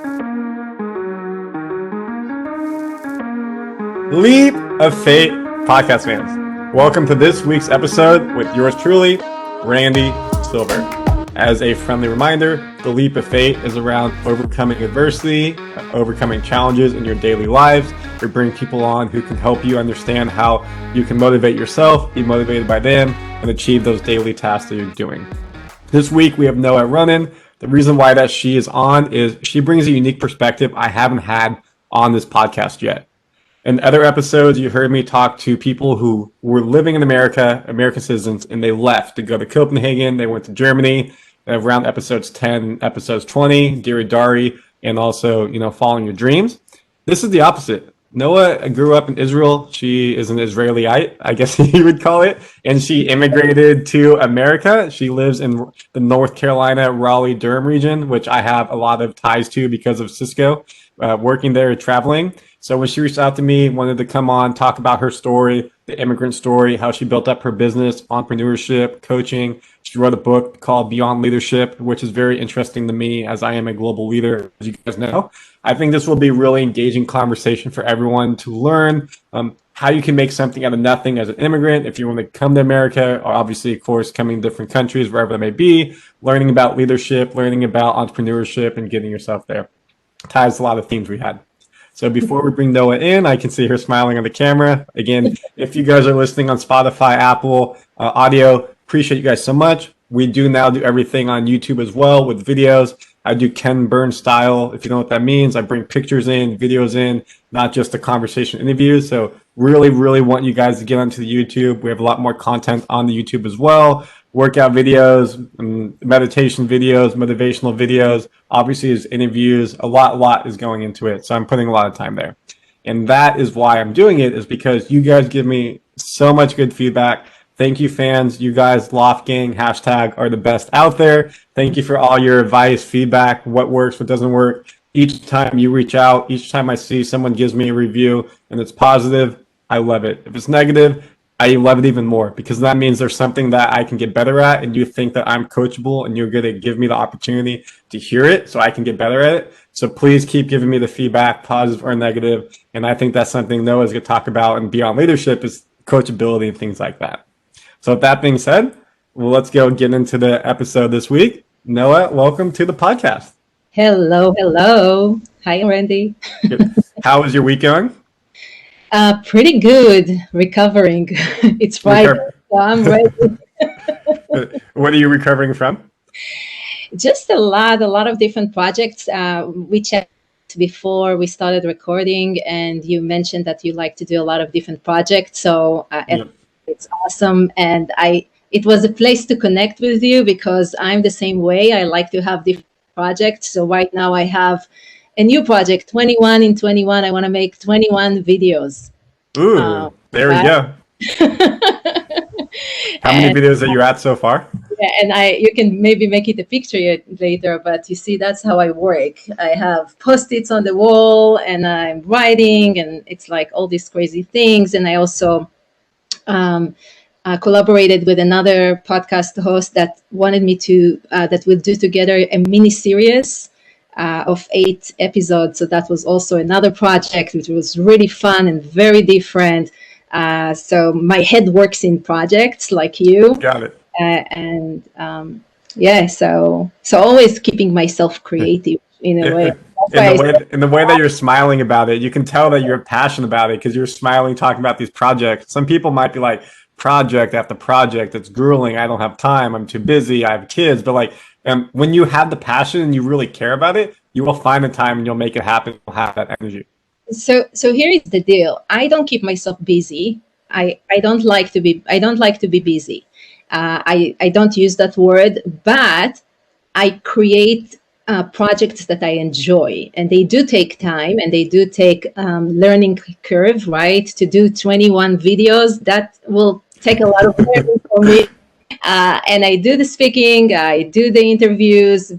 Leap of Fate podcast fans. Welcome to this week's episode with yours truly, Randy Silver. As a friendly reminder, the Leap of Fate is around overcoming adversity, overcoming challenges in your daily lives. We bring people on who can help you understand how you can motivate yourself, be motivated by them, and achieve those daily tasks that you're doing. This week we have Noa Ronen. The reason why that she is on is she brings a unique perspective I haven't had on this podcast yet. In other episodes, you heard me talk to people who were living in America, American citizens, and they left to go to Copenhagen. They went to Germany around episodes 10, episodes 20, Dear Dari, and also, following your dreams. This is the opposite. Noa grew up in Israel. She is an Israelite, I guess you would call it, and she immigrated to America. She lives in the North Carolina, Raleigh-Durham region, which I have a lot of ties to because of Cisco, working there, traveling. So when she reached out to me, wanted to come on, talk about her story, the immigrant story, how she built up her business, entrepreneurship, coaching. She wrote a book called Beyond Leadership, which is very interesting to me as I am a global leader, as you guys know. I think this will be a really engaging conversation for everyone to learn how you can make something out of nothing as an immigrant. If you want to come to America, or obviously, of course, coming to different countries, wherever that may be, learning about leadership, learning about entrepreneurship, and getting yourself there. Ties a lot of themes we had. So before we bring Noa in, I can see her smiling on the camera. Again, if you guys are listening on Spotify, Apple, audio, appreciate you guys so much. We do now do everything on YouTube as well with videos. I do Ken Burns style, if you know what that means. I bring pictures in, videos in, not just the conversation interviews. So really, really want you guys to get onto the YouTube. We have a lot more content on the YouTube as well. Workout videos, meditation videos, motivational videos, obviously is interviews, a lot is going into it. So I'm putting a lot of time there. And that is why I'm doing it, is because you guys give me so much good feedback. Thank you, fans. You guys, Loft Gang, hashtag, are the best out there. Thank you for all your advice, feedback, what works, what doesn't work. Each time you reach out, each time I see someone gives me a review and it's positive, I love it. If it's negative, I love it even more, because that means there's something that I can get better at, and you think that I'm coachable and you're going to give me the opportunity to hear it so I can get better at it. So please keep giving me the feedback, positive or negative. And I think that's something Noah's going to talk about and Beyond Leadership is coachability and things like that. So with that being said, well, let's go get into the episode this week. Noa, welcome to the podcast. Hello. Hi, Randy. How is your week going? Pretty good. Recovering. It's Friday, so I'm ready. What are you recovering from? Just a lot of different projects. We checked before we started recording, and you mentioned that you like to do a lot of different projects. So It's awesome, and it was a place to connect with you, because I'm the same way. I like to have different projects. So right now I have a new project, 21 in 21. I want to make 21 videos. Ooh, there we go. How many videos are you at so far? Yeah, and you can maybe make it a picture later, but you see, that's how I work. I have Post-its on the wall, and I'm writing, and it's like all these crazy things. And I also collaborated with another podcast host that wanted me to, that we'll do together a mini series of 8 episodes. So that was also another project, which was really fun and very different. So my head works in projects like you. Got it. So always keeping myself creative in a way. In the way that you're smiling about it, you can tell that you're passionate about it, because you're smiling talking about these projects. Some people might be like, project after project, it's grueling, I don't have time, I'm too busy, I have kids. But when you have the passion and you really care about it, you will find the time and you'll make it happen. You'll have that energy. So here is the deal. I don't keep myself busy. I don't like to be busy. I don't use that word, but I create projects that I enjoy, and they do take time, and they do take learning curve, right? To do 21 videos, that will take a lot of learning for me. And I do the speaking, I do the interviews.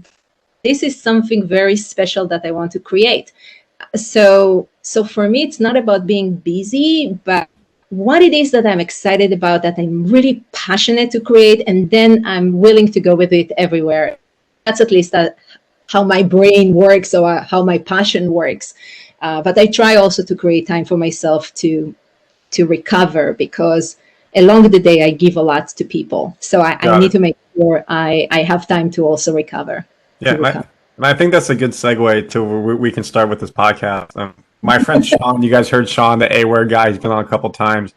This is something very special that I want to create. So for me, it's not about being busy, but what it is that I'm excited about, that I'm really passionate to create, and then I'm willing to go with it everywhere. That's at least how my brain works or how my passion works. But I try also to create time for myself to recover, because along the day I give a lot to people. So I Got need it. to make sure I have time to also recover. Yeah, and I think that's a good segue to where we can start with this podcast. My friend Sean, you guys heard Sean, the A-Word guy. He's been on a couple times.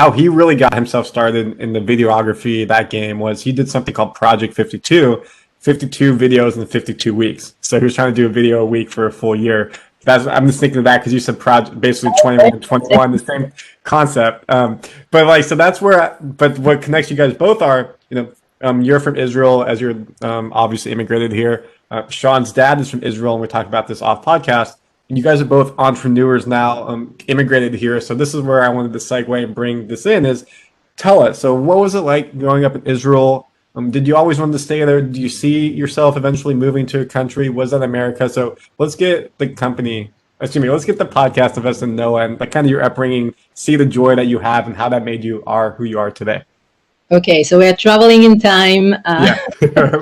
How he really got himself started in the videography, that game, was he did something called Project 52, 52 videos in 52 weeks. So he was trying to do a video a week for a full year. I'm just thinking of that because you said project, basically 21 and 21, the same concept. But like, so that's where, but what connects you guys both are, you're from Israel, as you're obviously immigrated here. Sean's dad is from Israel, and we're talking about this off podcast. And you guys are both entrepreneurs now, immigrated here. So this is where I wanted to segue and bring this in. Is tell us. So what was it like growing up in Israel? Did you always want to stay there? Do you see yourself eventually moving to a country? Was that America? So let's get the company. Excuse me. Let's get the podcast of us and Noah, and like kind of your upbringing. See the joy that you have and how that made you are who you are today. Okay, so we're traveling in time. Yeah,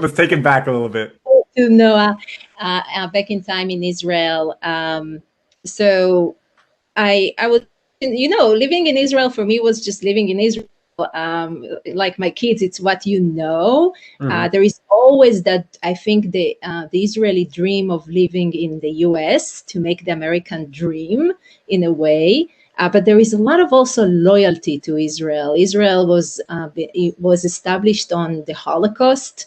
let's take it back a little bit. To Noah, back in time in Israel. So I was, living in Israel for me was just living in Israel. Like my kids, it's what you know. There is always that, I think, the Israeli dream of living in the US to make the American dream in a way. But there is a lot of also loyalty to Israel. Israel was established on the Holocaust.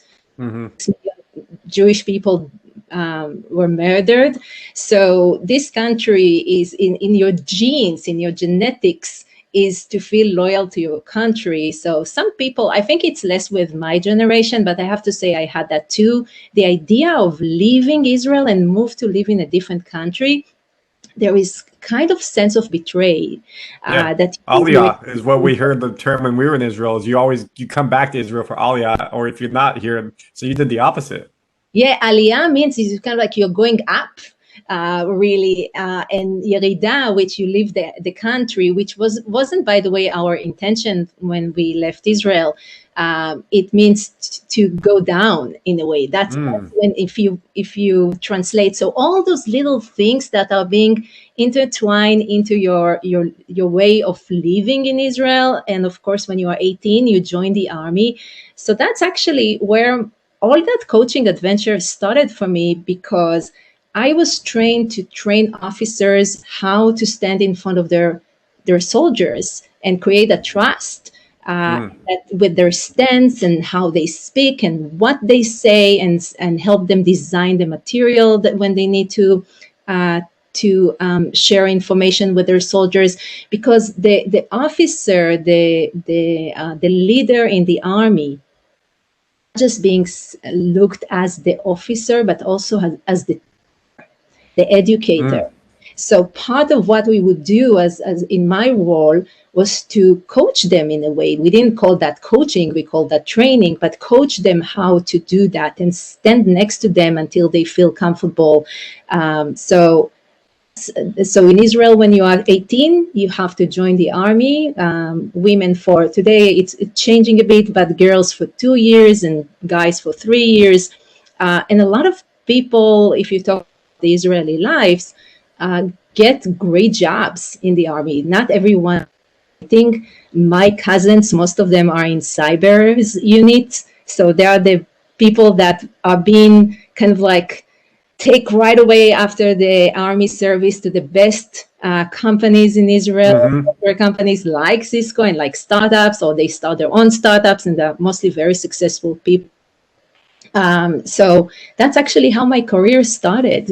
Jewish people were murdered. So this country is in your genes, in your genetics, is to feel loyal to your country. So some people, I think it's less with my generation, but I have to say I had that too. The idea of leaving Israel and move to live in a different country, there is kind of sense of betrayal. That Aliyah is what we heard the term when we were in Israel. Is you come back to Israel for Aliyah, or if you're not here, so you did the opposite. Yeah, Aliyah means it's kind of like you're going up, really, and Yerida, which you leave the country, which wasn't, by the way, our intention when we left Israel. It means to go down in a way. That's when if you translate. So all those little things that are being intertwined into your way of living in Israel, and of course, when you are 18, you join the army. So that's actually where all that coaching adventure started for me, because I was trained to train officers how to stand in front of their soldiers and create a trust with their stance and how they speak and what they say, and help them design the material that when they need to share information with their soldiers, because the officer, the leader in the army, just being looked as the officer, but also as the educator. So part of what we would do as in my role was to coach them in a way. We didn't call that coaching, we called that training, but coach them how to do that and stand next to them until they feel comfortable. So in Israel, when you are 18, you have to join the army. Women for today, it's changing a bit, but girls for 2 years and guys for 3 years. And a lot of people, if you talk about the Israeli lives, get great jobs in the army. Not everyone. I think my cousins, most of them are in cyber units. So they are the people that are being kind of like take right away after the army service to the best companies in Israel, software companies like Cisco and like startups, or they start their own startups, and they're mostly very successful people. So that's actually how my career started,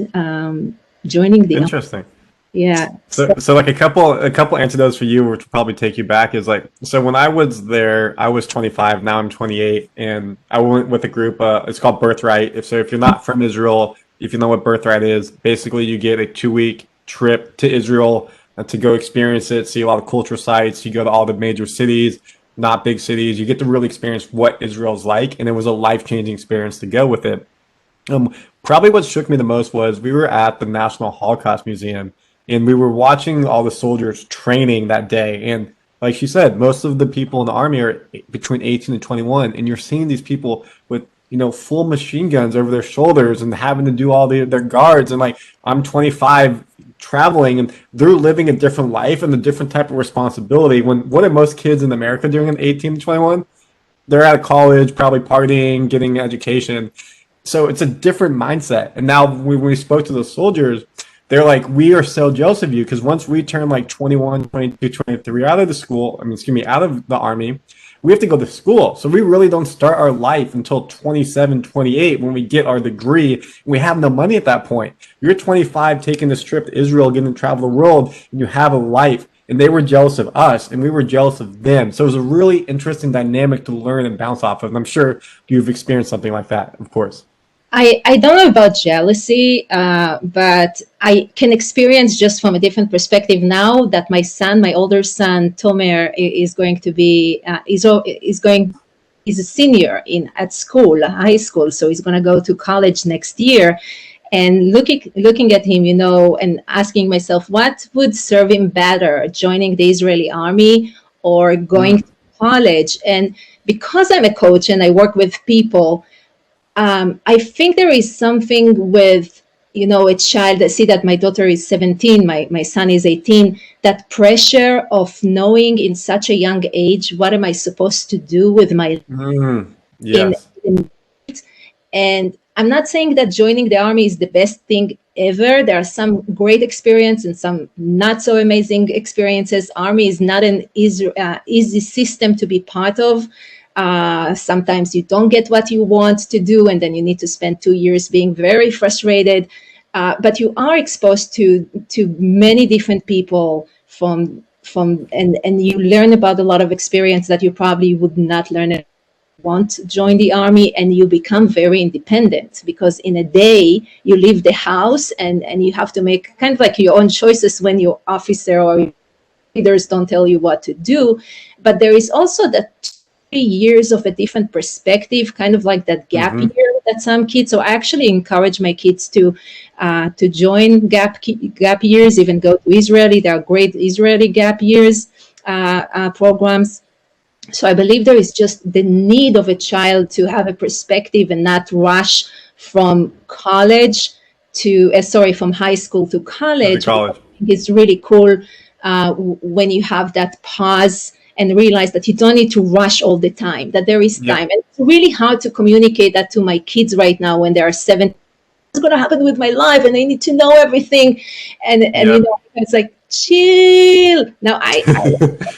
joining the Interesting. Yeah. So like a couple antidotes for you, which will probably take you back, is like, so when I was there, I was 25. Now I'm 28, and I went with a group. It's called Birthright. If you're not from Israel, if you know what Birthright is, basically you get a 2-week trip to Israel to go experience it, see a lot of cultural sites. You go to all the major cities, not big cities. You get to really experience what Israel's like, and it was a life-changing experience to go with it. Probably what shook me the most was we were at the National Holocaust Museum, and we were watching all the soldiers training that day. And like she said, most of the people in the army are between 18 and 21, and you're seeing these people with full machine guns over their shoulders and having to do all their guards. And like, I'm 25 traveling and they're living a different life and a different type of responsibility. What are most kids in America doing at 18 to 21? They're out of college, probably partying, getting an education. So it's a different mindset. And now when we spoke to the soldiers, they're like, we are so jealous of you because once we turn like 21, 22, 23 out of the school, out of the army, we have to go to school. So we really don't start our life until 27, 28 when we get our degree. We have no money at that point. You're 25 taking this trip to Israel, getting to travel the world, and you have a life. And they were jealous of us, and we were jealous of them. So it was a really interesting dynamic to learn and bounce off of. And I'm sure you've experienced something like that, of course. I don't know about jealousy, but I can experience just from a different perspective now that my older son, Tomer, is going to be, he's a senior at school, high school. So he's going to go to college next year. And looking at him, and asking myself, what would serve him better, joining the Israeli army or going to college? And because I'm a coach and I work with people, I think there is something with, a child. I see that my daughter is 17, my son is 18, that pressure of knowing in such a young age, what am I supposed to do with my life? Yes. And I'm not saying that joining the army is the best thing ever. There are some great experiences and some not so amazing experiences. Army is not an easy system to be part of. Sometimes you don't get what you want to do, and then you need to spend 2 years being very frustrated. But you are exposed to many different people and you learn about a lot of experience that you probably would not learn want to join the army, and you become very independent because in a day you leave the house and you have to make kind of like your own choices when your officer or leaders don't tell you what to do. But there is also that 3 years of a different perspective, kind of like that gap year that some kids. So I actually encourage my kids to join gap years, even go to Israeli. There are great Israeli gap years programs. So I believe there is just the need of a child to have a perspective and not rush from from high school to college. It's really cool when you have that pause and realize that you don't need to rush all the time, that there is time. And it's really hard to communicate that to my kids right now when they are 7. What's going to happen with my life? And they need to know everything. And it's like, chill. Now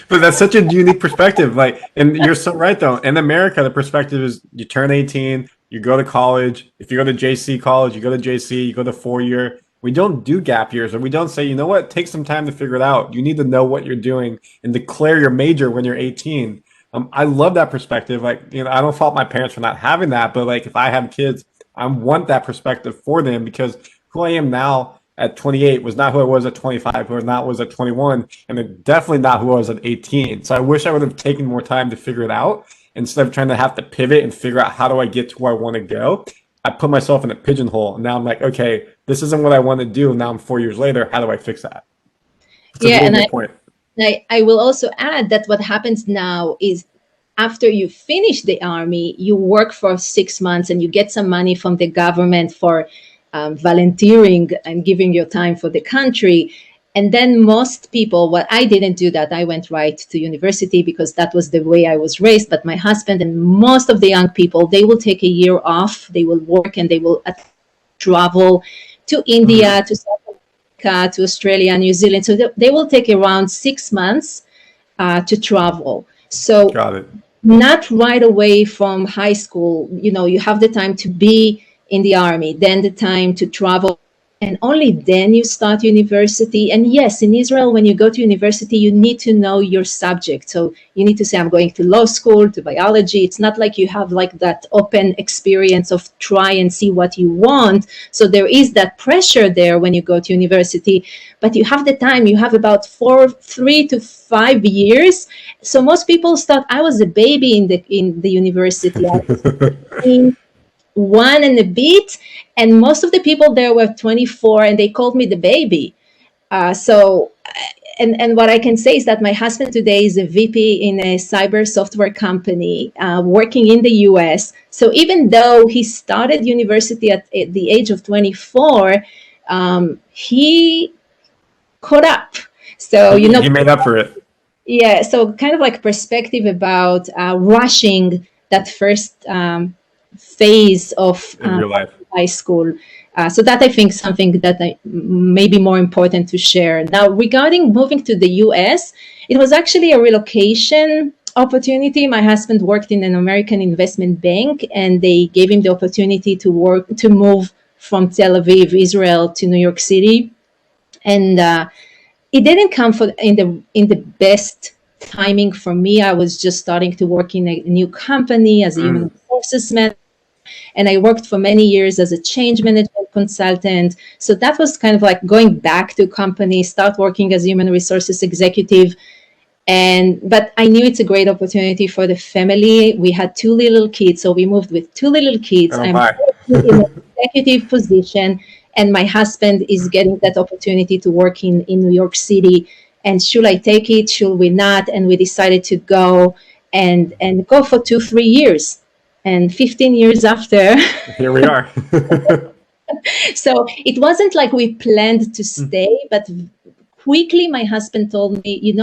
but that's such a unique perspective. And you're so right though. In America, the perspective is you turn 18, you go to college. If you go to JC college, you go to JC, you go to 4-year. We don't do gap years, or we don't say, take some time to figure it out. You need to know what you're doing and declare your major when you're 18. I love that perspective. I don't fault my parents for not having that, but if I have kids, I want that perspective for them, because who I am now at 28 was not who I was at 25, who I not was at 21, and it's definitely not who I was at 18. So I wish I would have taken more time to figure it out instead of trying to have to pivot and figure out how do I get to where I want to go. I put myself in a pigeonhole, and now I'm like, okay, this isn't what I want to do. Now I'm 4 years later. How do I fix that? That's a really good point. I will also add that what happens now is after you finish the army, you work for 6 months and you get some money from the government for volunteering and giving your time for the country. And then most people, I didn't do that. I went right to university because that was the way I was raised. But my husband and most of the young people, they will take a year off. They will work and they will travel to India, to South Africa, to Australia, New Zealand. So they will take around 6 months to travel. So got it. Not right away from high school. You have the time to be in the army, then the time to travel, and only then you start university. And yes, in Israel, when you go to university, you need to know your subject. So you need to say, I'm going to law school, to biology. It's not like you have that open experience of try and see what you want. So there is that pressure there when you go to university, but you have the time. You have about 3 to 5 years. So most people start, I was a baby in the university. I was 1 and a bit, and most of the people there were 24, and they called me the baby. So and what I can say is that my husband today is a VP in a cyber software company working in the US. So even though he started university at the age of 24, he caught up. So, He made up for it yeah, so kind of like perspective about rushing that first phase of in real life. high school. So that I think something that may be more important to share. Now, regarding moving to the US, it was actually a relocation opportunity. My husband worked in an American investment bank, and they gave him the opportunity to move from Tel Aviv, Israel, to New York City. And it didn't come in the best timing for me. I was just starting to work in a new company as a human resources manager, and I worked for many years as a change management consultant. So that was kind of like going back to company, start working as human resources executive. But I knew it's a great opportunity for the family. We had 2 little kids, so we moved with 2 little kids. Oh I'm my. in an executive position, and my husband is getting that opportunity to work in New York City. And should I take it? Should we not? And we decided to go and go for 2-3 years. And 15 years after, Here we are. so it wasn't like we planned to stay, but quickly my husband told me,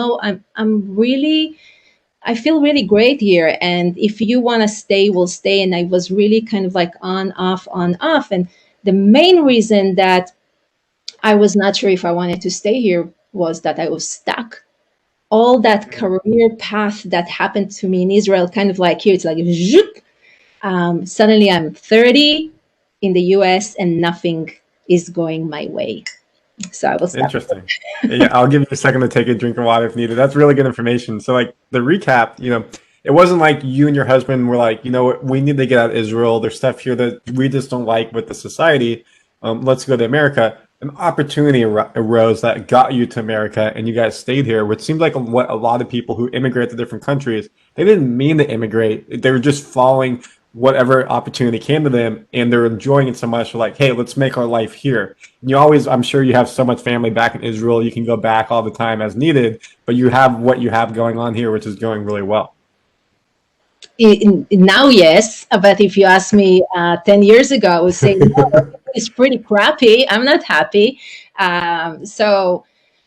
I feel really great here, and if you want to stay, we'll stay. And I was really kind of like on off. And the main reason that I was not sure if I wanted to stay here was that I was stuck. All that career path that happened to me in Israel, kind of like here, it's like zhoop. Suddenly I'm 30 in the US and nothing is going my way. So I was stuck. Interesting. Yeah, I'll give you a second to take a drink of water if needed. That's really good information. So, like the recap, it wasn't like you and your husband were like, we need to get out of Israel. There's stuff here that we just don't like with the society. Let's go to America. An opportunity arose that got you to America, and you guys stayed here, which seems like what a lot of people who immigrate to different countries, they didn't mean to immigrate. They were just following whatever opportunity came to them, and they're enjoying it so much. They're like, hey, let's make our life here. And I'm sure you have so much family back in Israel, you can go back all the time as needed, but you have what you have going on here, which is going really well. Now, yes, but if you ask me 10 years ago, I would say, no, it's pretty crappy. I'm not happy. So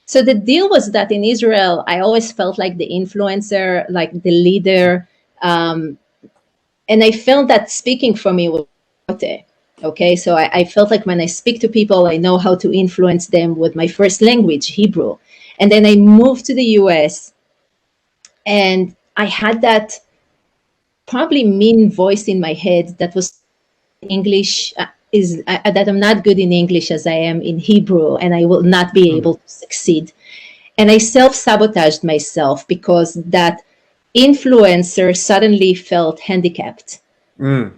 the deal was that in Israel, I always felt like the influencer, like the leader. And I felt that speaking for me was okay. So I felt like when I speak to people, I know how to influence them with my first language, Hebrew. And then I moved to the US, and I had that probably mean voice in my head that was English that I'm not good in English as I am in Hebrew, and I will not be able to succeed. And I self-sabotaged myself because that influencer suddenly felt handicapped. And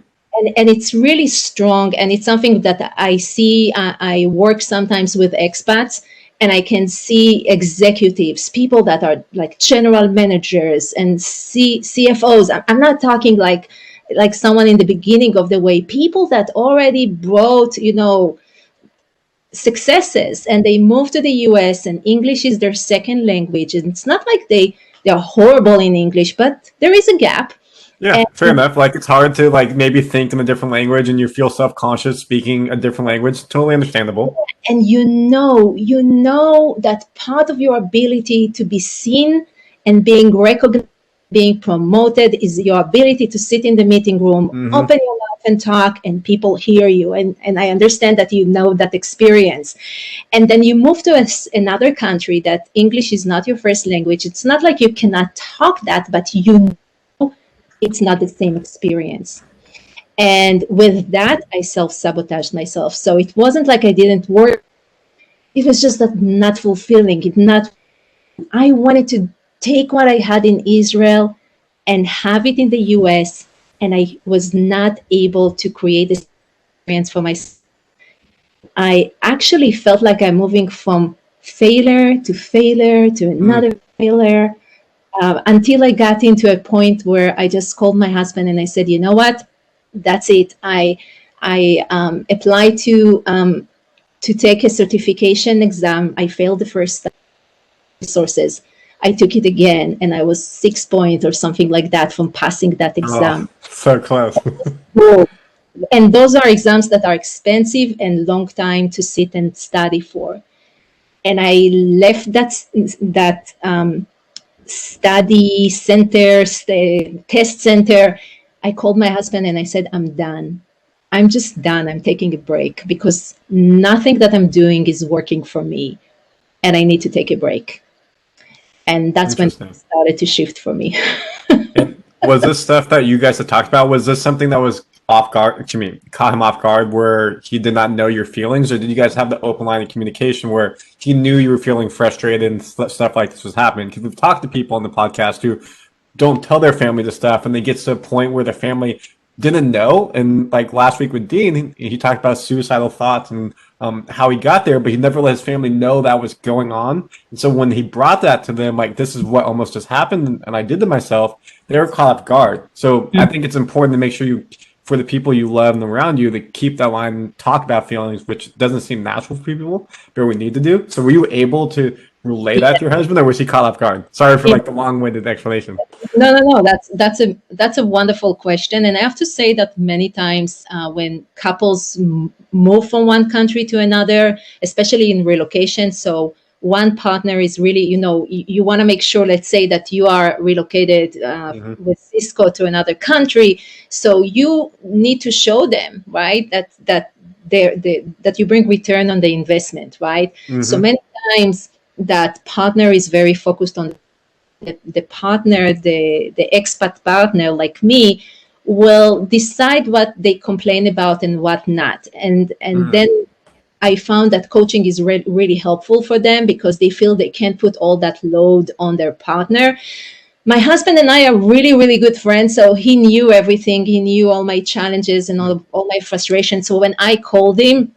it's really strong, and it's something that I see. I work sometimes with expats, and I can see executives, people that are like general managers and CFOs. I'm not talking like someone in the beginning of the way, people that already brought, successes, and they moved to the US, and English is their second language. And it's not like they're horrible in English, but there is a gap. Yeah, fair enough. Like it's hard to maybe think in a different language, and you feel self-conscious speaking a different language. Totally understandable. And you know that part of your ability to be seen and being recognized, being promoted, is your ability to sit in the meeting room, open your mouth and talk, and people hear you. And I understand that you know that experience. And then you move to another country that English is not your first language. It's not like you cannot talk that, but it's not the same experience. And with that, I self-sabotaged myself. So it wasn't like I didn't work. It was just that not fulfilling. I wanted to take what I had in Israel and have it in the US. And I was not able to create this experience for myself. I actually felt like I'm moving from failure to another failure. Until I got into a point where I just called my husband and I said, you know what, that's it. I applied to take a certification exam. I failed the first time. resources. I took it again, and I was 6 points or something like that from passing that Oh, exam. so close. So, and those are exams that are expensive and long time to sit and study for. And I left that study center, test center. I called my husband and I said, I'm done. I'm just done. I'm taking a break because nothing that I'm doing is working for me, and I need to take a break. And that's when it Interesting. started to shift for me. And was this stuff that you guys had talked about? Was this something that was off guard? Excuse me, caught him off guard, where he did not know your feelings, or did you guys have the open line of communication where he knew you were feeling frustrated and stuff like this was happening? Because we've talked to people on the podcast who don't tell their family this stuff, and they get to a point where their family didn't know. And like last week with Dean, he talked about suicidal thoughts and how he got there, but he never let his family know that was going on. And so when he brought that to them, like, this is what almost just happened, and I did to myself, they were caught off guard. So I think it's important to make sure you, for the people you love and around you, to keep that line and talk about feelings, which doesn't seem natural for people, but we need to do. So were you able to relay that to your husband, or was he caught off guard? Sorry for like the long-winded explanation. No. That's a wonderful question, and I have to say that many times when couples move from one country to another, especially in relocation, so one partner is really, you want to make sure, let's say that you are relocated with Cisco to another country, so you need to show them, right, that you bring return on the investment, right? So many times that partner is very focused on the partner, the expat partner like me, will decide what they complain about and what not. And then I found that coaching is really helpful for them because they feel they can't put all that load on their partner. My husband and I are really, really good friends. So he knew everything. He knew all my challenges and all my frustrations. So when I called him,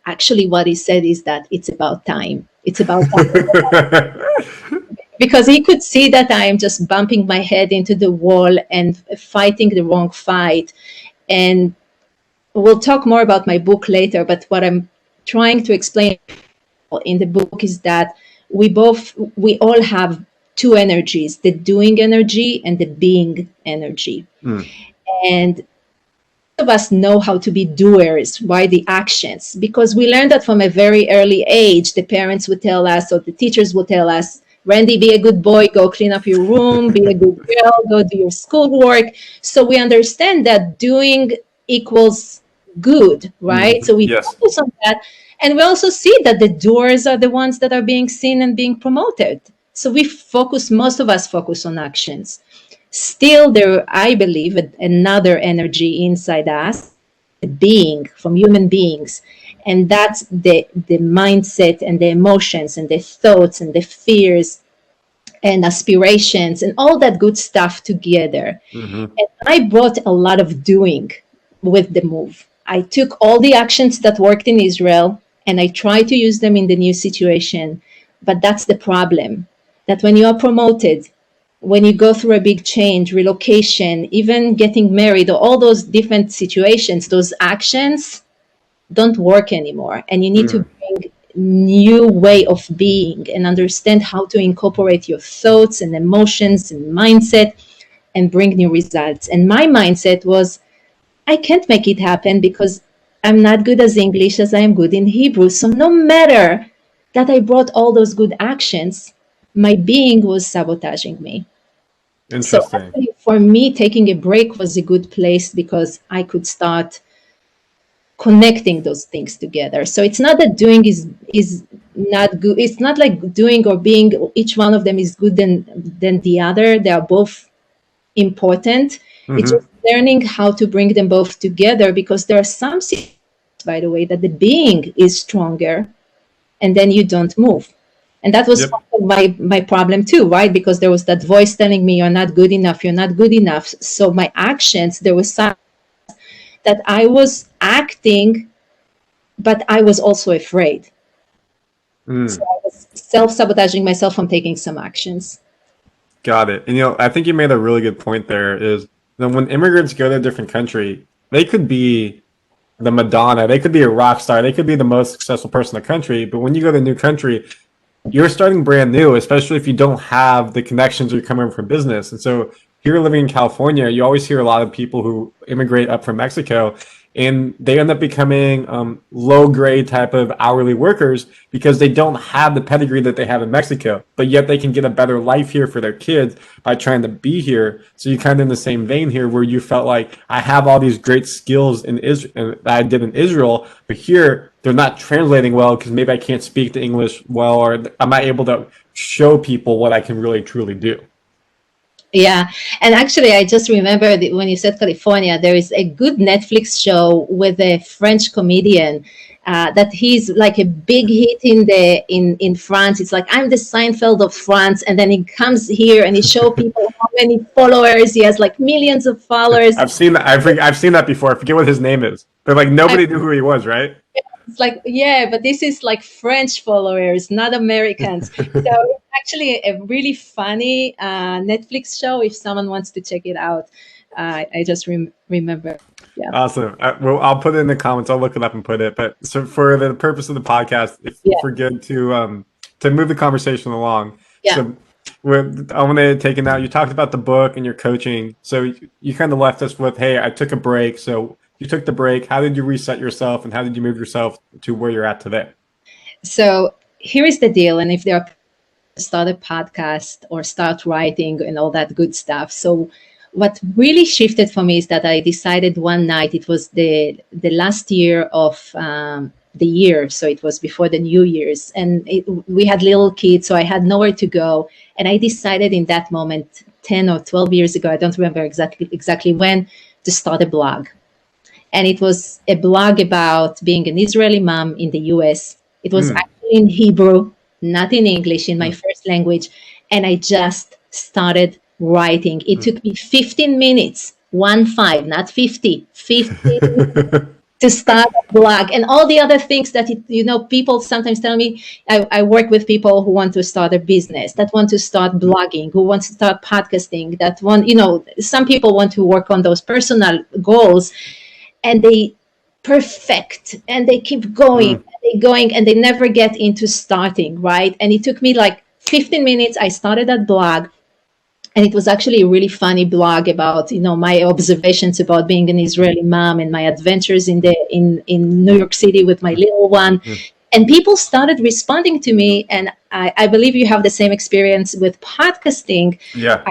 actually what he said is that it's about time. It's about time. Because he could see that I am just bumping my head into the wall and fighting the wrong fight. And we'll talk more about my book later, but what I'm trying to explain in the book is that we all have two energies, the doing energy and the being energy. And of us know how to be doers, why the actions, because we learned that from a very early age. The parents would tell us, or the teachers would tell us, Randy, be a good boy, go clean up your room, be a good girl, go do your schoolwork. So we understand that doing equals good, right? So we focus on that. And we also see that the doers are the ones that are being seen and being promoted. So most of us focus on actions. Still, I believe, another energy inside us, the being from human beings. And that's the mindset and the emotions and the thoughts and the fears and aspirations and all that good stuff together. And I brought a lot of doing with the move. I took all the actions that worked in Israel and I tried to use them in the new situation. But that's the problem, that when you are promoted, when you go through a big change, relocation, even getting married, or all those different situations, those actions don't work anymore. And you need to bring new way of being and understand how to incorporate your thoughts and emotions and mindset and bring new results. And my mindset was, I can't make it happen because I'm not good as English as I am good in Hebrew. So no matter that I brought all those good actions, my being was sabotaging me. So actually, for me, taking a break was a good place because I could start connecting those things together. So it's not that doing is not good. It's not like doing or being, each one of them is good than the other. They are both important. It's just learning how to bring them both together, because there are some situations, by the way, that the being is stronger and then you don't move. And that was my problem too, right? Because there was that voice telling me, you're not good enough, you're not good enough. So my actions, there was some that I was acting, but I was also afraid. So I was self-sabotaging myself from taking some actions. Got it. And I think you made a really good point there, is that when immigrants go to a different country, they could be the Madonna, they could be a rock star, they could be the most successful person in the country, but when you go to a new country, you're starting brand new, especially if you don't have the connections or you're coming from business. And so here living in California, you always hear a lot of people who immigrate up from Mexico and they end up becoming low grade type of hourly workers because they don't have the pedigree that they have in Mexico, but yet they can get a better life here for their kids by trying to be here. So you kind of in the same vein here where you felt like I have all these great skills in Israel that I did in Israel, but here they're not translating well because maybe I can't speak the English well, or I'm not able to show people what I can really truly do. Yeah, and actually, I just remember when you said California, there is a good Netflix show with a French comedian that he's like a big hit in France. It's like I'm the Seinfeld of France, and then he comes here and he show people how many followers he has, like millions of followers. I've seen that. I've seen that before. I forget what his name is, but like nobody knew who he was, right? It's like, yeah, but this is like French followers, not Americans. So it's actually a really funny Netflix show if someone wants to check it out. I just remember. Yeah. Awesome. Well, I'll put it in the comments. I'll look it up and put it. But so for the purpose of the podcast, if we're good to move the conversation along. Yeah. So I want to take it now. You talked about the book and your coaching. So you kind of left us with, hey, I took a break. So you took the break. How did you reset yourself and how did you move yourself to where you're at today? So here is the deal. And if they are start a podcast or start writing and all that good stuff. So what really shifted for me is that I decided one night, it was the last year of the year. So it was before the New Year's and we had little kids. So I had nowhere to go. And I decided in that moment, 10 or 12 years ago, I don't remember exactly when, to start a blog. And it was a blog about being an Israeli mom in the US. It was actually in Hebrew, not in English, in my first language. And I just started writing. It took me 15 minutes, 15, not 50, 15 to start a blog. And all the other things that, people sometimes tell me, I work with people who want to start a business, that want to start blogging, who want to start podcasting, that want, some people want to work on those personal goals. And they perfect and they keep going and they never get into starting, right? And it took me like 15 minutes. I started that blog and it was actually a really funny blog about, my observations about being an Israeli mom and my adventures in New York City with my little one. And people started responding to me. And I believe you have the same experience with podcasting. Yeah.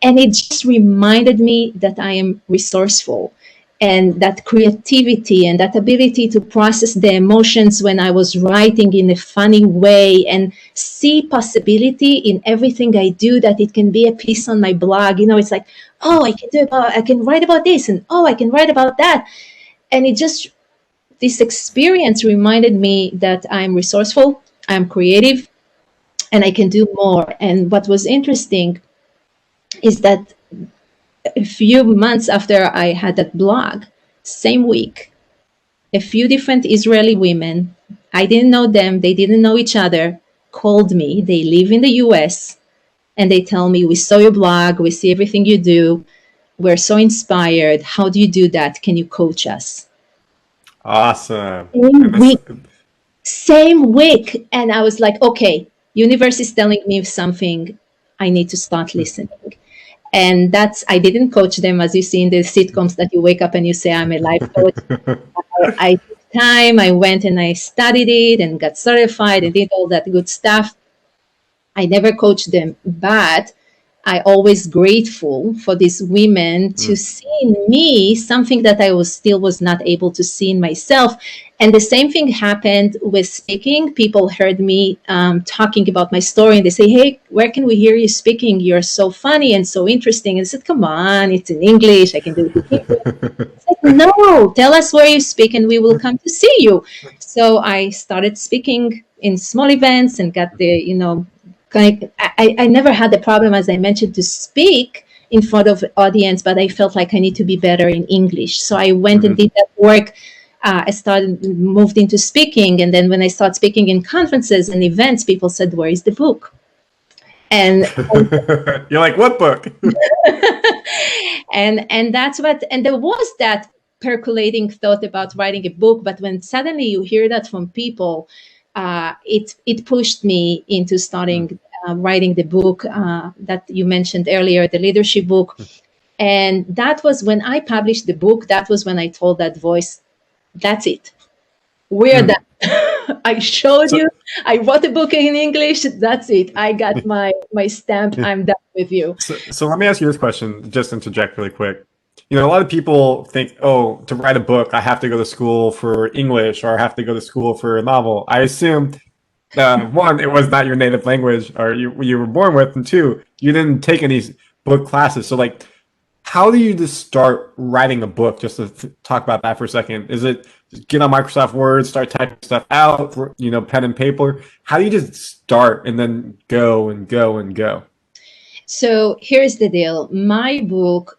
And it just reminded me that I am resourceful. And that creativity and that ability to process the emotions when I was writing in a funny way and see possibility in everything I do, that it can be a piece on my blog. It's like, oh, I can write about this and oh, I can write about that. And this experience reminded me that I'm resourceful, I'm creative, and I can do more. And what was interesting is that a few months after I had that blog, same week, a few different Israeli women, I didn't know them, they didn't know each other, called me. They live in the US and they tell me, we saw your blog, we see everything you do, we're so inspired. How do you do that? Can you coach us? Awesome. Same week. And I was like, okay, universe is telling me something, I need to start listening. And I didn't coach them, as you see in the sitcoms that you wake up and you say, I'm a life coach. I took time, I went and I studied it and got certified and did all that good stuff. I never coached them, but I always grateful for these women to see in me something that I was not able to see in myself. And the same thing happened with speaking. People heard me talking about my story and they say, hey, where can we hear you speaking? You're so funny and so interesting. And I said, come on, it's in English. I can do it in English. I said, no, tell us where you speak and we will come to see you. So I started speaking in small events and got the, I never had the problem, as I mentioned, to speak in front of an audience, but I felt like I need to be better in English. So I went and did that work. I moved into speaking. And then when I started speaking in conferences and events, people said, where is the book? And you're like, what book? and that's and there was that percolating thought about writing a book. But when suddenly you hear that from people, it pushed me into starting writing the book that you mentioned earlier, the leadership book. And that was when I published the book. That was when I told that voice, that's it. We're done. I showed you. I wrote a book in English. That's it. I got my stamp. I'm done with you. So let me ask you this question, just interject really quick. A lot of people think, oh, to write a book, I have to go to school for English or I have to go to school for a novel. I assume, one, it was not your native language or you were born with, and two, you didn't take any book classes. So like, how do you just start writing a book? Just to talk about that for a second. Is it just get on Microsoft Word, start typing stuff out, pen and paper? How do you just start and then go and go and go? So here's the deal. My book,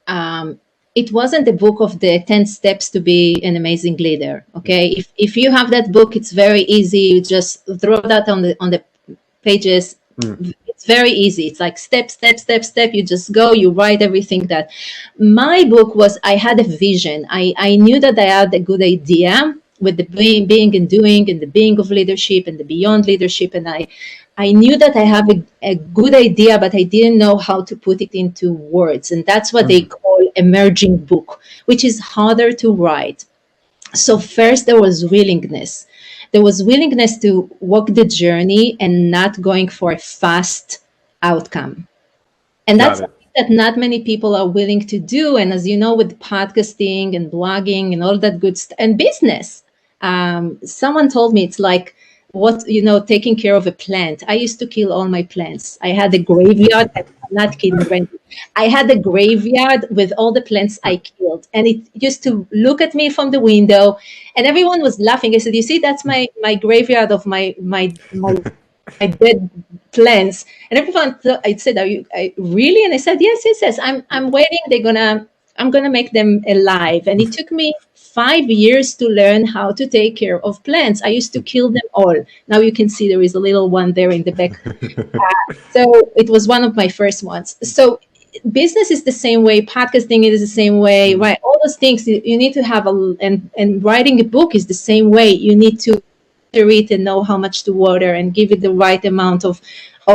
it wasn't a book of the 10 steps to be an amazing leader. Okay. If you have that book, it's very easy. You just throw that on the pages. It's very easy. It's like step. You just go, you write everything that. My book was, I had a vision. I knew that I had a good idea with the being and doing and the being of leadership and the beyond leadership. And I knew that I have a good idea, but I didn't know how to put it into words. And that's what they call emerging book, which is harder to write. So first there was willingness. There was willingness to walk the journey and not going for a fast outcome. And that's something that not many people are willing to do. And as you know, with podcasting and blogging and all that good stuff and business, someone told me it's like taking care of a plant. I used to kill all my plants. I had a graveyard. I'm not kidding, Randy. I had a graveyard with all the plants I killed. And it used to look at me from the window and everyone was laughing. I said, you see, that's my graveyard of my dead plants. And everyone I said, are you really? And I said, yes. I'm waiting. I'm gonna make them alive. And it took me 5 years to learn how to take care of plants. I used to kill them all. Now you can see there is a little one there in the back. So it was one of my first ones. So business is the same way. Podcasting is the same way, right? All those things you need to have, and writing a book is the same way. You need to read and know how much to water and give it the right amount of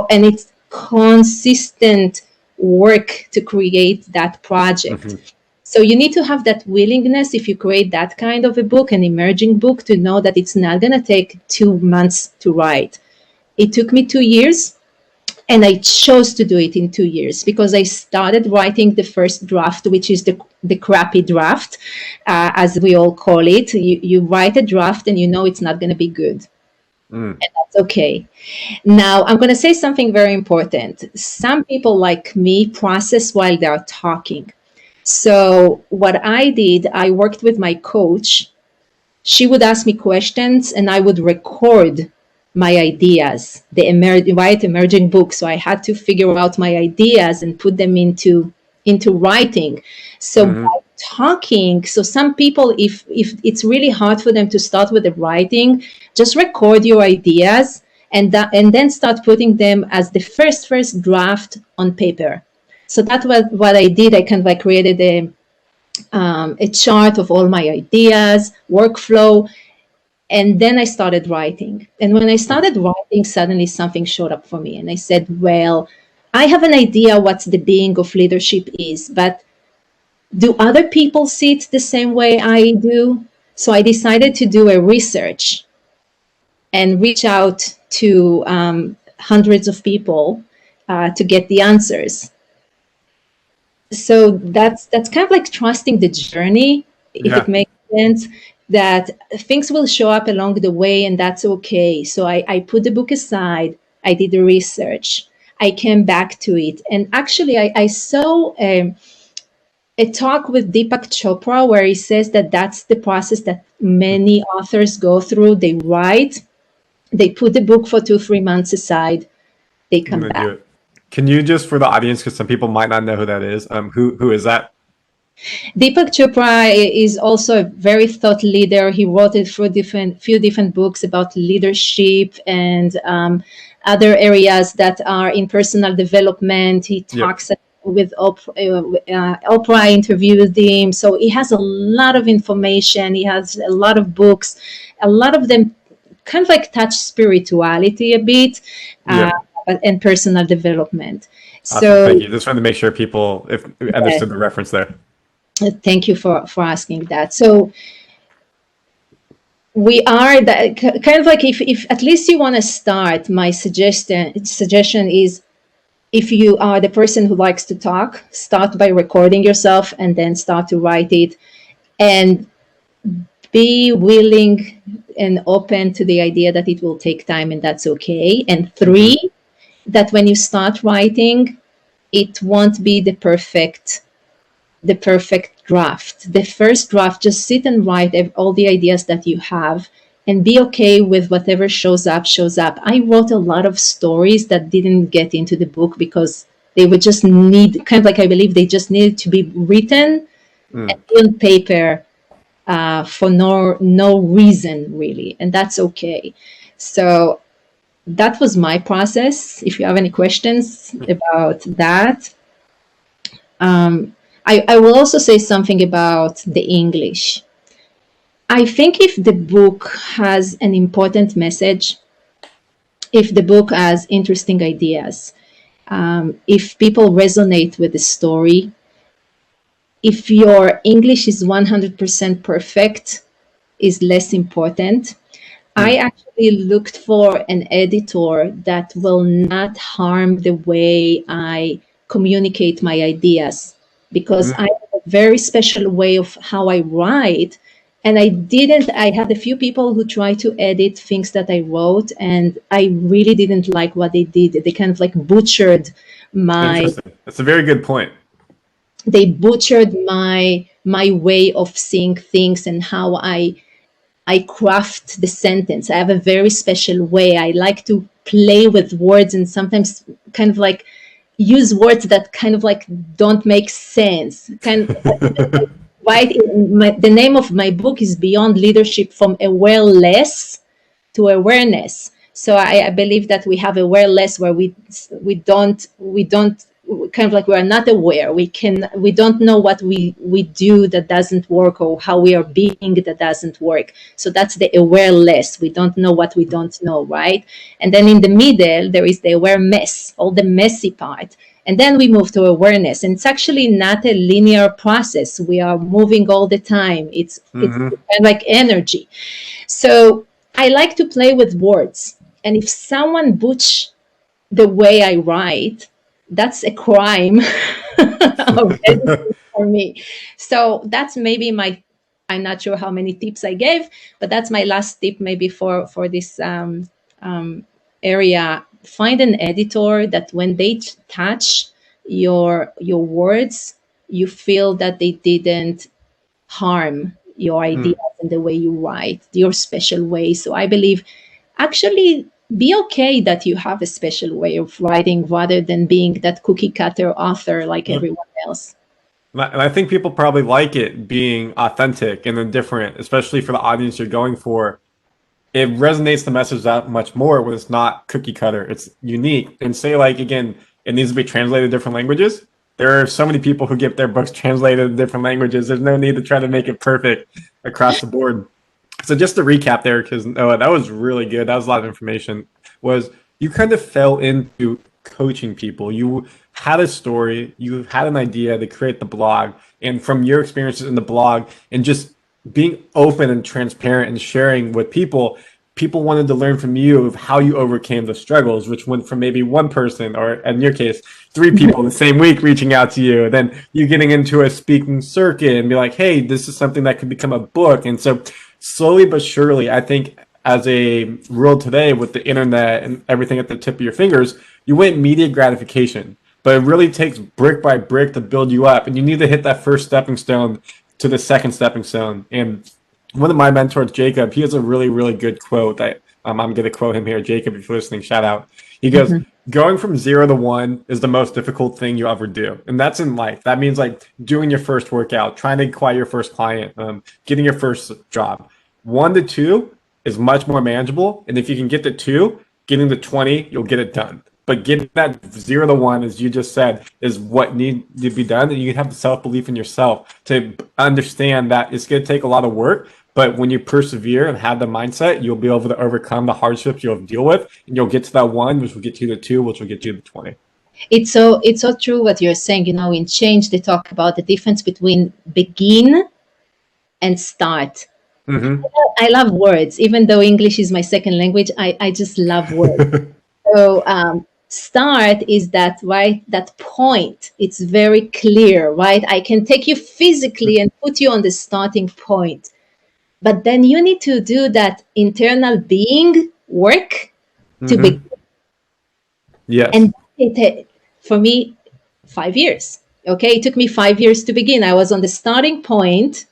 and it's consistent work to create that project. So you need to have that willingness if you create that kind of a book, an emerging book, to know that it's not going to take 2 months to write. It took me 2 years, and I chose to do it in 2 years because I started writing the first draft, which is the crappy draft, as we all call it. You write a draft and you know it's not going to be good. And that's okay. Now, I'm going to say something very important. Some people like me process while they're talking. So what I did, I worked with my coach. She would ask me questions and I would record my ideas, write emerging books. So I had to figure out my ideas and put them into writing. So by talking, so some people, if it's really hard for them to start with the writing, just record your ideas and then start putting them as the first draft on paper. So that's what I did. I created a chart of all my ideas, workflow, and then I started writing. And when I started writing, suddenly something showed up for me. And I said, well, I have an idea what the being of leadership is, but do other people see it the same way I do? So I decided to do a research and reach out to hundreds of people to get the answers. So that's kind of like trusting the journey, if it makes sense, that things will show up along the way and that's okay. So I put the book aside, I did the research, I came back to it. And actually I saw a talk with Deepak Chopra where he says that that's the process that many authors go through. They write, they put the book for 2-3 months aside, they come back. Can you just, for the audience, because some people might not know who that is, who is that? Deepak Chopra is also a very thought leader. He wrote few different books about leadership and other areas that are in personal development. He talks with Oprah interviewed him. So he has a lot of information. He has a lot of books. A lot of them kind of like touch spirituality a bit, Yeah. and personal development. Awesome. So Thank you. Just wanted to make sure people if yeah, understood the reference there. thank you for asking that. So we are that kind of like, if at least you want to start, my suggestion is, if you are the person who likes to talk, start by recording yourself and then start to write it, and be willing and open to the idea that it will take time, and that's okay. And three, that when you start writing, it won't be the perfect draft. The first draft, just sit and write all the ideas that you have, and be okay with whatever shows up. I wrote a lot of stories that didn't get into the book because they would just need, kind of like, I believe they just needed to be written and on paper, for no reason really, and that's okay. So that was my process. If you have any questions about that. I will also say something about the English. I think if the book has an important message, if the book has interesting ideas, if people resonate with the story, if your English is 100% perfect, is less important. I actually looked for an editor that will not harm the way I communicate my ideas, because I have a very special way of how I write. And I had a few people who tried to edit things that I wrote, and I really didn't like what they did. They kind of like butchered Interesting. That's a very good point. they butchered my way of seeing things and how I craft the sentence. I have a very special way. I like to play with words and sometimes kind of like use words that kind of like don't make sense. Right? The name of my book is Beyond Leadership: From Awareless to Awareness. So I believe that we have awareless, where we don't kind of like, we are not aware. We don't know what we do that doesn't work, or how we are being that doesn't work. So that's the awareless. We don't know what we don't know, right? And then in the middle there is the aware mess, all the messy part. And then we move to awareness. And it's actually not a linear process. We are moving all the time. It's kind of like energy. So I like to play with words. And if someone butch the way I write, that's a crime of editing for me. So that's maybe I'm not sure how many tips I gave, but that's my last tip maybe for this area. Find an editor that when they touch your words, you feel that they didn't harm your ideas and the way you write, your special way. So I believe, actually, be okay that you have a special way of writing, rather than being that cookie cutter author like everyone else. And I think people probably like it being authentic and then different, especially for the audience you're going for. It resonates the message that much more when it's not cookie cutter. It's unique. And say, like, again, it needs to be translated to different languages. There are so many people who get their books translated in different languages. There's no need to try to make it perfect across the board. So just to recap there, because Noah, that was really good. That was a lot of information. Was you kind of fell into coaching people. You had a story, you had an idea to create the blog, and from your experiences in the blog and just being open and transparent and sharing with people, people wanted to learn from you of how you overcame the struggles, which went from maybe one person, or in your case, 3 people the same week reaching out to you. Then you getting into a speaking circuit and be like, hey, this is something that could become a book. And so slowly but surely, I think as a world today with the internet and everything at the tip of your fingers, you want immediate gratification. But it really takes brick by brick to build you up. And you need to hit that first stepping stone to the second stepping stone. And one of my mentors, Jacob, he has a really, really good quote that I'm going to quote him here. Jacob, if you're listening, shout out. He goes, going from 0 to 1 is the most difficult thing you ever do. And that's in life. That means like doing your first workout, trying to acquire your first client, getting your first job. 1 to 2 is much more manageable. And if you can get to 2, getting to 20, you'll get it done. But getting that 0 to 1, as you just said, is what needs to be done. And you have the self-belief in yourself to understand that it's going to take a lot of work, But when you persevere and have the mindset, you'll be able to overcome the hardships you'll deal with, and you'll get to that one, which will get you to two, which will get you to 20. It's so true what you're saying. In change, they talk about the difference between begin and start. Mm-hmm. I love words, even though English is my second language. I just love words. So start is that, right? That point. It's very clear, right? I can take you physically and put you on the starting point. But then you need to do that internal being work to begin. Mm-hmm. Yes. And for me, 5 years. Okay, it took me 5 years to begin. I was on the starting point,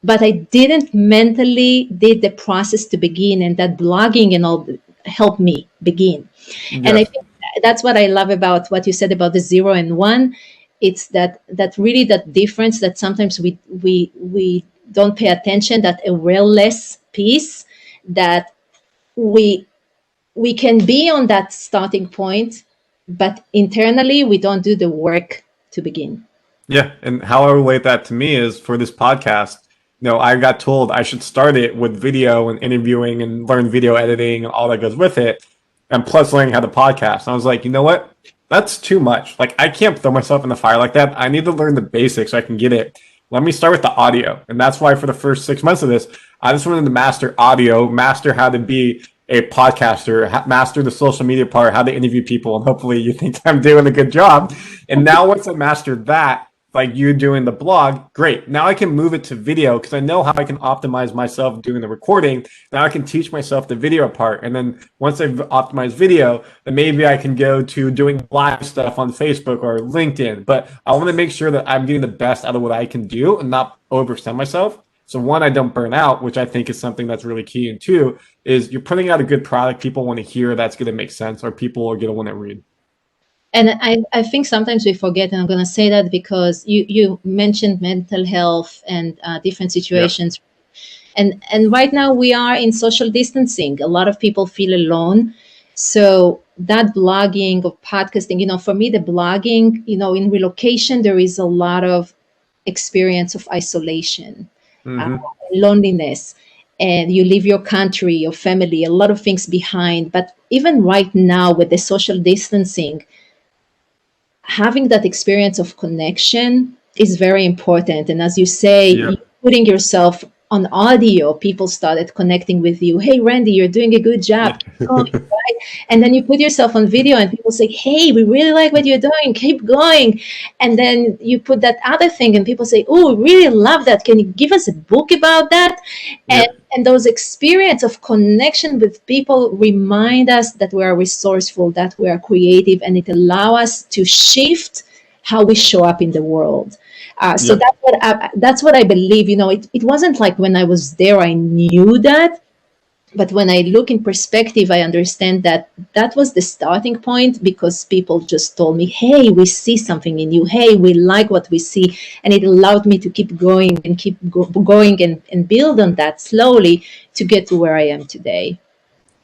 but I didn't mentally did the process to begin, and that blogging and all helped me begin. And I Yes. think that's what I love about what you said about the 0 and 1. It's that really that difference that sometimes we don't pay attention, that awareness piece, that we can be on that starting point, but internally we don't do the work to begin. Yeah, and how I relate that to me is for this podcast, I got told I should start it with video and interviewing and learn video editing and all that goes with it, and plus learning how to podcast. And I was like, you know what? That's too much. Like, I can't throw myself in the fire like that. I need to learn the basics so I can get it. Let me start with the audio. And that's why for the first 6 months of this, I just wanted to master audio, master how to be a podcaster, master the social media part, how to interview people. And hopefully you think I'm doing a good job. And now once I mastered that, like you doing the blog, great. Now I can move it to video because I know how I can optimize myself doing the recording. Now I can teach myself the video part. And then once I've optimized video, then maybe I can go to doing live stuff on Facebook or LinkedIn. But I want to make sure that I'm getting the best out of what I can do and not overextend myself. So one, I don't burn out, which I think is something that's really key. And two, is you're putting out a good product people want to hear that's going to make sense, or people are going to want to read. And I think sometimes we forget, and I'm going to say that because you mentioned mental health and different situations. Yeah. And right now we are in social distancing. A lot of people feel alone. So that blogging or podcasting, for me, the blogging, in relocation, there is a lot of experience of isolation, loneliness, and you leave your country, your family, a lot of things behind. But even right now with the social distancing, having that experience of connection is very important. And as you say, putting yourself on audio, people started connecting with you. Hey, Randy, you're doing a good job. Right? And then you put yourself on video and people say, hey, we really like what you're doing. Keep going. And then you put that other thing and people say, oh, really love that. Can you give us a book about that? And those experience of connection with people remind us that we are resourceful, that we are creative, and it allows us to shift how we show up in the world. So that's what I believe. It wasn't like when I was there, I knew that. But when I look in perspective, I understand that was the starting point, because people just told me, hey, we see something in you. Hey, we like what we see. And it allowed me to keep going and keep going and build on that slowly to get to where I am today.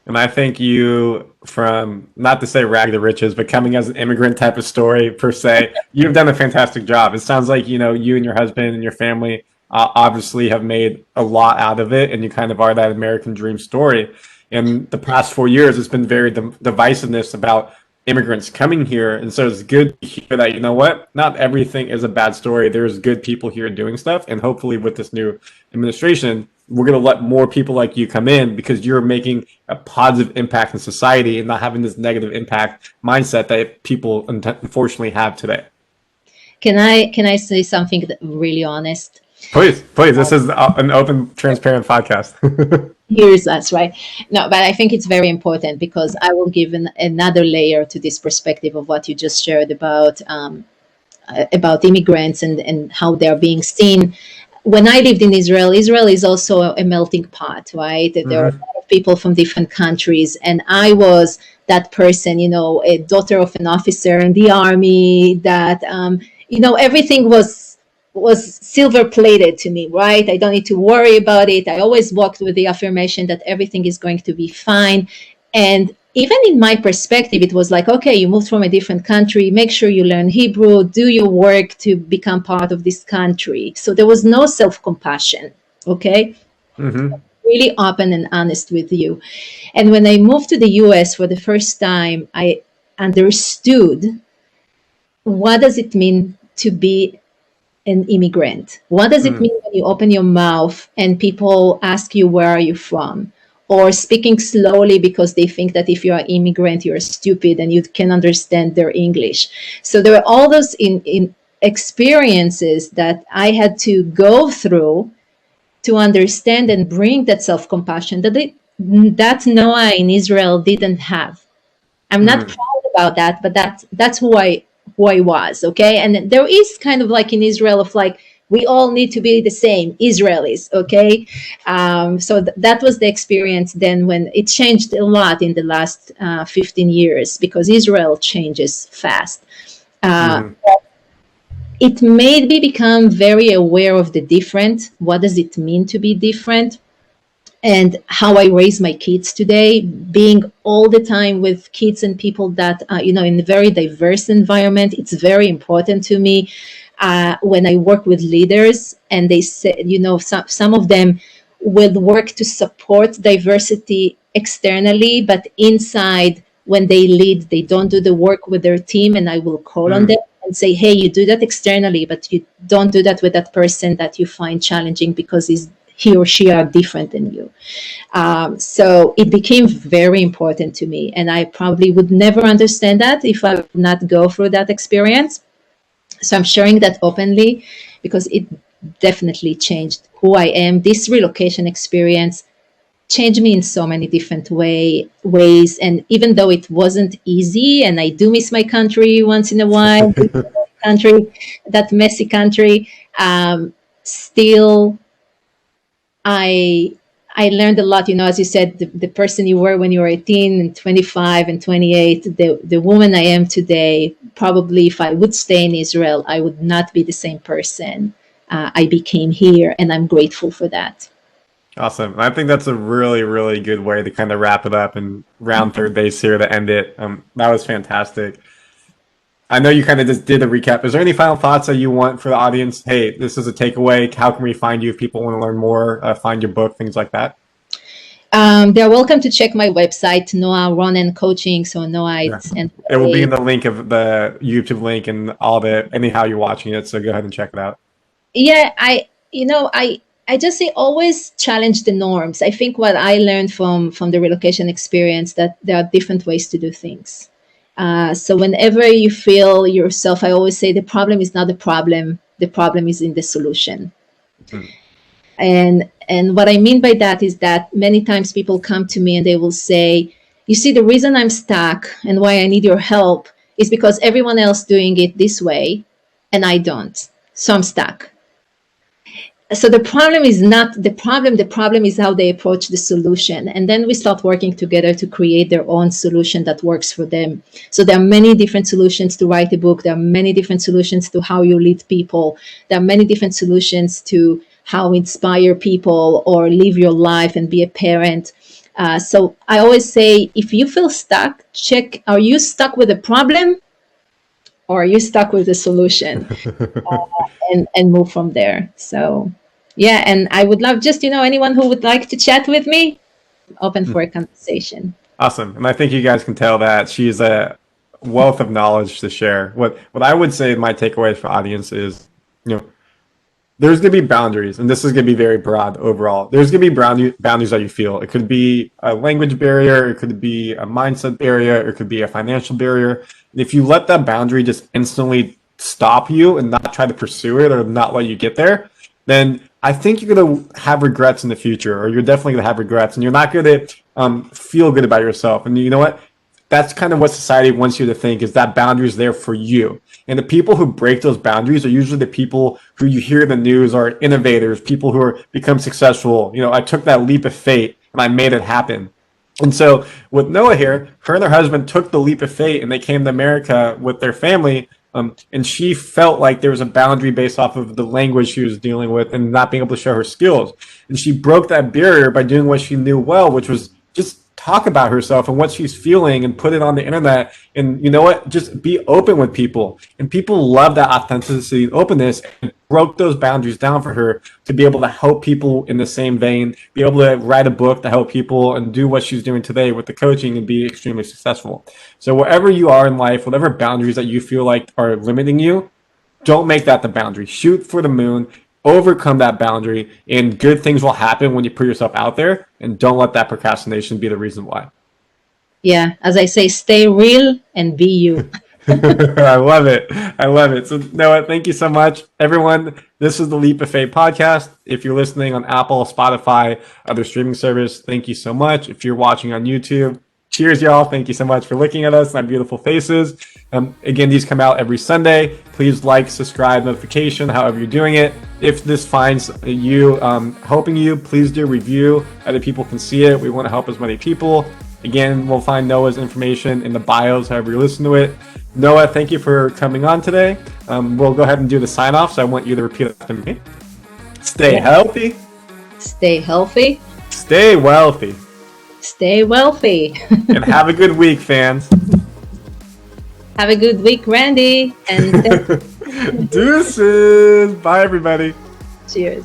And I think you, from, not to say rag to riches, but coming as an immigrant type of story per se, you've done a fantastic job. It sounds like, you and your husband and your family obviously have made a lot out of it, and you kind of are that American dream story. In the past 4 years, it's been very divisiveness about immigrants coming here. And so it's good to hear that, not everything is a bad story. There's good people here doing stuff. And hopefully with this new administration, we're going to let more people like you come in, because you're making a positive impact in society and not having this negative impact mindset that people unfortunately have today. Can I say something really honest? Please. This is an open, transparent podcast. Here's us, right? No, but I think it's very important, because I will give another layer to this perspective of what you just shared about immigrants and how they're being seen. When I lived in Israel is also a melting pot, right? There are a lot of people from different countries, and I was that person, a daughter of an officer in the army, that everything was silver plated to me, right? I don't need to worry about it. I always walked with the affirmation that everything is going to be fine. And even in my perspective, it was like, okay, you moved from a different country, make sure you learn Hebrew, do your work to become part of this country. So there was no self-compassion. Okay. Mm-hmm. Really open and honest with you. And when I moved to the US for the first time, I understood what does it mean to be an immigrant? What does it Mm. mean when you open your mouth and people ask you, where are you from? Or speaking slowly because they think that if you're an immigrant, you're stupid and you can understand their English. So there were all those in experiences that I had to go through to understand and bring that self-compassion that Noah in Israel didn't have. I'm not Mm. proud about that, but that's who I was. Okay. And there is kind of like in Israel of like, we all need to be the same Israelis. Okay. So that was the experience then, when it changed a lot in the last 15 years, because Israel changes fast. Uh, Mm-hmm. it made me become very aware of the different. What does it mean to be different? And how I raise my kids today, being all the time with kids and people that, in a very diverse environment, it's very important to me. When I work with leaders and they say, some of them will work to support diversity externally, but inside, when they lead, they don't do the work with their team. And I will call on them Mm. and say, hey, you do that externally, but you don't do that with that person that you find challenging because he or she are different than you. So it became very important to me. And I probably would never understand that if I would not go through that experience. So I'm sharing that openly because it definitely changed who I am. This relocation experience changed me in so many different ways. And even though it wasn't easy, and I do miss my country once in a while, country, that messy country, still I I learned a lot. As you said, the person you were when you were 18 and 25 and 28, the woman I am today, probably if I would stay in Israel, I would not be the same person I became here. And I'm grateful for that. Awesome. I think that's a really, really good way to kind of wrap it up and round third base here to end it. That was fantastic. I know you kind of just did a recap. Is there any final thoughts that you want for the audience? Hey, this is a takeaway. How can we find you if people want to learn more, find your book, things like that? They're welcome to check my website, Noa Ronen Coaching. So Noa, Yeah. it's and It will be in the link of the YouTube link and all the anyhow you're watching it. So go ahead and check it out. yeah, I just say always challenge the norms. I think what I learned from the relocation experience, that there are different ways to do things. So whenever you feel yourself, I always say the problem is not the problem. The problem is in the solution. Mm. And what I mean by that is that many times people come to me and they will say, you see, the reason I'm stuck and why I need your help is because everyone else doing it this way and I don't. So I'm stuck. So the problem is not the problem is how they approach the solution. And then we start working together to create their own solution that works for them. So there are many different solutions to write a book. There are many different solutions to how you lead people. There are many different solutions to how inspire people or live your life and be a parent. So I always say, if you feel stuck, check, are you stuck with a problem or are you stuck with a solution? And move from there. So yeah, and I would love just, anyone who would like to chat with me, open for a conversation. Awesome. And I think you guys can tell that she's a wealth of knowledge to share. What I would say my takeaway for audience is, you know, there's going to be boundaries, and this is going to be very broad overall. There's going to be boundaries that you feel. It could be a language barrier, it could be a mindset barrier, it could be a financial barrier. And if you let that boundary just instantly stop you and not try to pursue it or not let you get there, then I think you're going to have regrets in the future, or you're definitely going to have regrets, and you're not going to feel good about yourself. And you know what? That's kind of what society wants you to think, is that boundaries there for you. And the people who break those boundaries are usually the people who you hear in the news are innovators, people who are become successful. I took that leap of faith and I made it happen. And so with Noa here, her and her husband took the leap of faith and they came to America with their family. And she felt like there was a boundary based off of the language she was dealing with and not being able to show her skills. And she broke that barrier by doing what she knew well, which was just talk about herself and what she's feeling and put it on the internet. And you know what? Just be open with people. And people love that authenticity and openness, and broke those boundaries down for her to be able to help people in the same vein, be able to write a book to help people and do what she's doing today with the coaching and be extremely successful. So wherever you are in life, whatever boundaries that you feel like are limiting you, don't make that the boundary. Shoot for the moon, overcome that boundary, and good things will happen when you put yourself out there, and don't let that procrastination be the reason why. Yeah, as I say, stay real and be you. I love it. I love it. So Noa, thank you so much. Everyone, this is the Leap of Faith podcast. If you're listening on Apple, Spotify, other streaming service, thank you so much. If you're watching on YouTube, cheers, y'all. Thank you so much for looking at us and our beautiful faces. Again, these come out every Sunday. Please like, subscribe, notification, however you're doing it. If this finds you, helping you, please do review. Other people can see it. We want to help as many people. Again, we'll find Noa's information in the bios, however you listen to it. Noa, thank you for coming on today. We'll go ahead and do the sign off. So I want you to repeat after me. Stay healthy. Stay healthy. Stay wealthy. Stay wealthy. And have a good week, fans. Have a good week, Randy. And Deuces. Bye, everybody. cheers.